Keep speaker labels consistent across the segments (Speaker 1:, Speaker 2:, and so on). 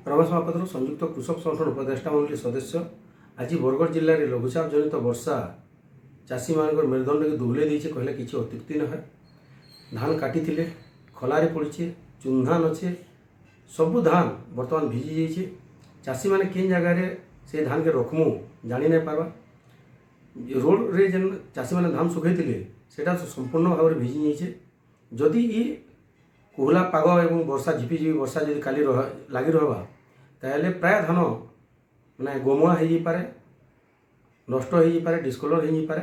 Speaker 1: प्रवास महापात्र संयुक्त कृषक संगठन उपदेष्टा मंडली सदस्य आज बरगढ़ जिले में लघुचाप जनित वर्षा चाषी मान मेरुदंड के दुबले देचे कहले किसी अत्युक्ति न है। धान काटी खलारे पड़ी चुन अच्छे सबू धान बर्तमान भिजी जाइए। चाषी मैंने किन जगार से धान के रखमु जानी नहीं पार्बा। रोड रे जेन चाषी मैंने धान सुखे सेटा संपूर्ण भाव में भिजी जाइए। जदि ये कोहला पाग एवं वर्षा झिपिझिपि वर्षा जदि काली लगी रहा ताहले प्राय धान मैंने गोमुआ हो पारे, नष्ट हो पारे, डिस्कलर हो पारे।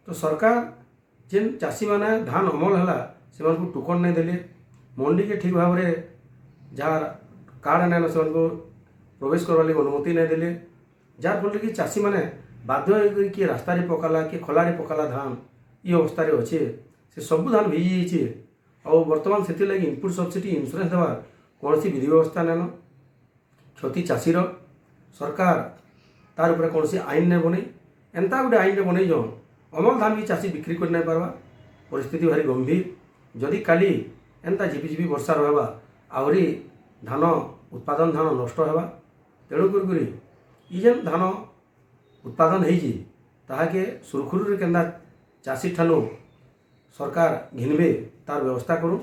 Speaker 1: तो सरकार जेन चाषी मैंने धान अमल है से टोकन नहीं देले, मंडी के ठीक भाव में जहाँ कार्ड नाइन से प्रवेश करवा लगे अनुमति नहीं देले, जार फल कि चाषी मैंने बाध्य किए रास्तार पकाला किए खलारे पकाला धान ये अवस्था अच्छे से सब धान भिजी जाइए। और बर्तमान से लगे इनपुट सब्सिडी इंश्योरेंस देवार कौन सी विधि व्यवस्था नाइन। क्षति चाषीर सरकार तार उपरे कौन सी आईन ने बन एंता गोटे आईन ने बन जो अमल धान भी चाषी बिक्री कर नहीं पार्बा। परिस्थिति भारी गंभीर। जदि काली एंता झिपिझिपि वर्षा रहा आहरी धान उत्पादन धान नष्ट होगा। तेणुक जेन धान उत्पादन होके सुरखुरी के चाषी ठानु सरकार घिनबे तार व्यवस्था करूँ।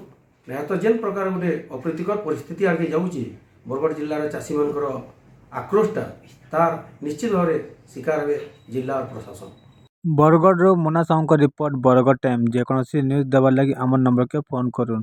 Speaker 1: नहीं तो जेन प्रकार गोटे अप्रीतिकर परिस्थिति आगे जाऊँगी बरगढ़ जिलार चाषी मान आक्रोशटा तार निश्चित भाव में शिकार हे जिला और प्रशासन।
Speaker 2: बरगढ़ मुना साहू रिपोर्ट बरगढ़ टाइम जेकोसी न्यूज देवार लगी आम नंबर के फोन करूँ।